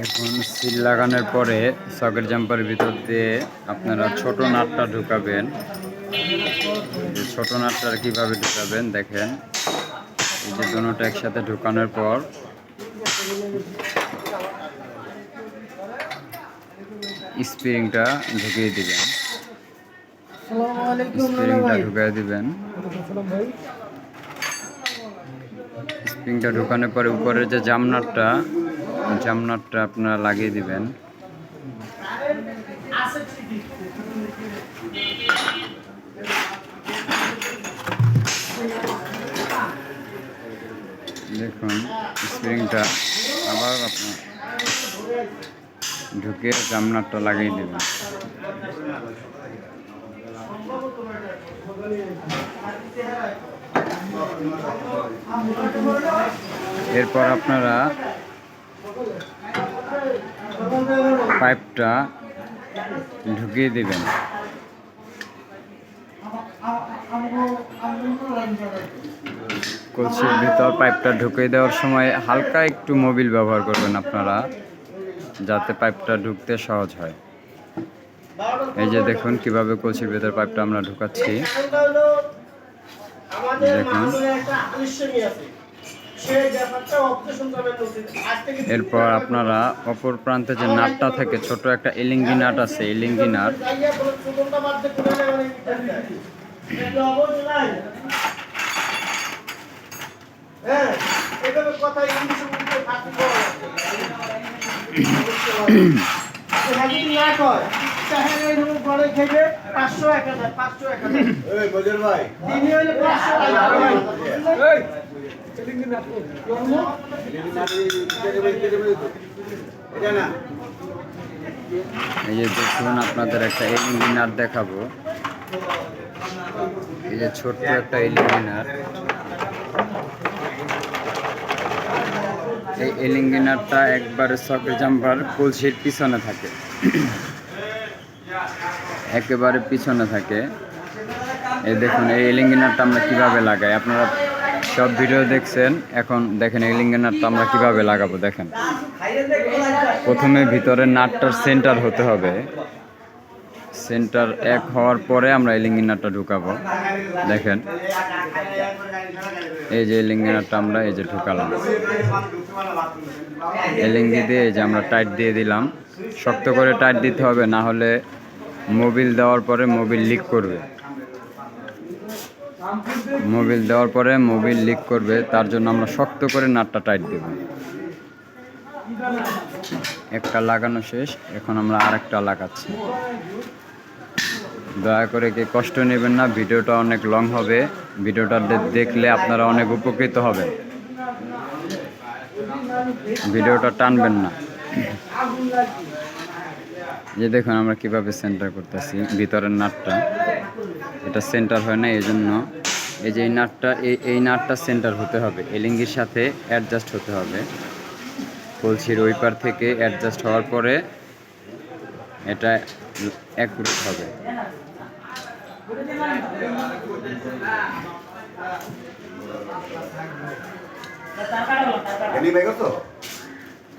এখন সিল লাগানোর পরে সকেট জাম্পার ভিতর দিয়ে আপনারা ছোট নাটটা ঢুকাবেন। ছোট নাটটা কিভাবে ঢুকাবেন দেখেন। এই যে দুটোটা একসাথে ঢুকানোর পর স্প্রিংটা ঢুকিয়ে দিবেন। স্প্রিংটা ঢুকিয়ে দিবেন। স্প্রিংটা ঢুকানোর পরে উপরের যে জামনাটটা আপনারা লাগিয়ে দিবেন। দেখুন স্প্রিংটা আবার আপনার ঢুকে জামনাটটা লাগিয়ে দেবেন। এরপর আপনারা পাইপটা ঢুকিয়ে দিবেন। কলসির ভিতর পাইপটা ঢুকিয়ে দেওয়ার সময় হালকা একটু মোবিল ব্যবহার করবেন আপনারা, যাতে পাইপটা ঢুকতে সহজ হয়। এই যে দেখুন কিভাবে কলসির ভিতর পাইপটা আমরা ঢুকাচ্ছি। দেখুন এরপর আপনারা অপর প্রান্তে যে নাটটা থাকে, ছোট একটা এলিঙ্গি নাট আছে, এলিঙ্গি নাট এই যে দেখুন আপনাদের একটা এলিঙ্গি নাট দেখাবো। এই যে ছোট্ট একটা এলিঙ্গি নাট। এই এলিঙ্গি নাটটা একবারে সকেট জাম্পার কলসির পিছনে থাকে, একেবারে পিছনে থাকে। এই দেখুন এই এলিঙ্গি নাটটা আমরা কিভাবে লাগাই, আপনারা সব ভিডিও দেখছেন। এখন দেখেন এলিঙ্গি নাটটা আমরা কিভাবে লাগাবো দেখেন। প্রথমে ভিতরের নাটটার সেন্টার হতে হবে। সেন্টার এক হওয়ার পরে আমরা এলিঙ্গি নাটটা ঢুকাবো। দেখেন এই যে এলিঙ্গি নাটটা আমরা এই যে ঢুকালাম। এলিঙ্গি দিয়ে এই যে আমরা টাইট দিয়ে দিলাম। শক্ত করে টাইট দিতে হবে, না হলে মোবিল দেওয়ার পরে মোবিল লিক করবে। মোবিল দেওয়ার পরে মোবিল লিক করবে, তার জন্য আমরা শক্ত করে নাটটা টাইট দেব। একটা লাগানো শেষ, এখন আমরা আরেকটা লাগাচ্ছি। দয়া করে কি কষ্ট নেবেন না, ভিডিওটা অনেক লং হবে। ভিডিওটা দেখলে আপনারা অনেক উপকৃত হবেন। ভিডিওটা টানবেন না। যে দেখুন আমরা কিভাবে সেন্টার করতেছি ভিতরের নাটটা। এটা সেন্টার হয় না, এই জন্য এই যে নাটটা এই নাটটা সেন্টার হতে হবে, এলিঙ্গির সাথে অ্যাডজাস্ট হতে হবে। কলসির ওই পার থেকে অ্যাডজাস্ট হওয়ার পরে এটা একরূপ হবে।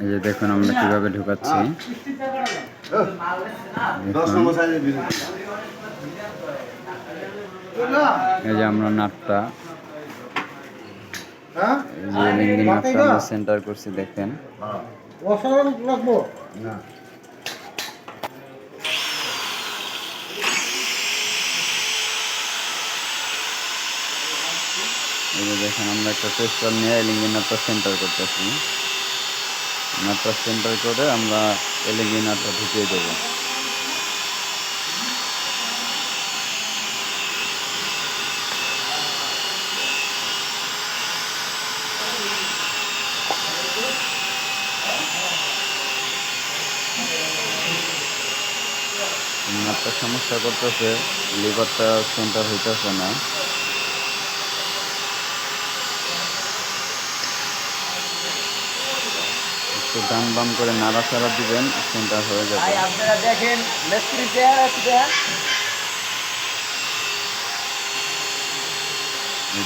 এই যে দেখুন আমরা কিভাবে ঢুকাচ্ছি। এই যে আমরা নাটটা, এই যে লিঙ্গি নাটটা আমরা সেন্টার করছি দেখেন। এই যে দেখেন আমরা একটা টেস্টার নিয়ে লিঙ্গি নাটটা সেন্টার করতেছি। নাটটা সেন্টার করে আমরা এলিঙ্গি নাটটা ঢুকিয়ে দেবো। নাটটা সমস্যা করতেছে, লিভারটা সেন্টার হইতেছে না। একটু ডান বাম করে নাড়াচাড়া দিবেন, সেন্টার হয়ে যাবে। আপনারা দেখেন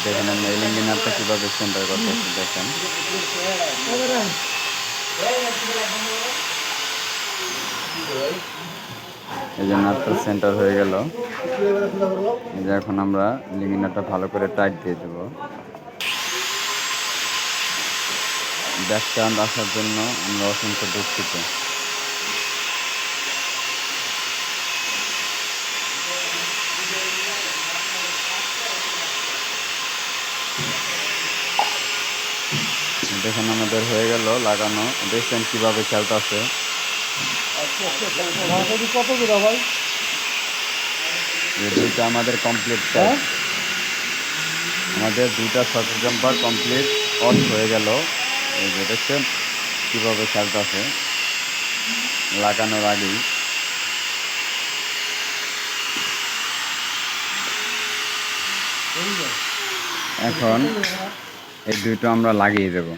দেখেন আমরা এলিঙ্গি নাটটা কিভাবে সেন্টার করতেছি দেখেন। এই যে নাটটা সেন্টার হয়ে গেল। এই যে এখন আমরা লিঙ্গিনাটটা ভালো করে টাইট দিয়ে দেবো। ব্যাক টার্ন আসার জন্য আমরা অসংখ্য দুঃখিত। দেখুন আমাদের হয়ে গেল লাগানো। দেখছেন কীভাবে খেলতেছে। কত দূর ভাই? এই দুইটা আমাদের কমপ্লিট। আমাদের দুইটা শর্ট জাম্পার কমপ্লিট অন হয়ে গেল। এই যে দেখছেন কীভাবে খেলতেছে লাগানোর আগেই। এখন এই দুটো আমরা লাগিয়ে দেব।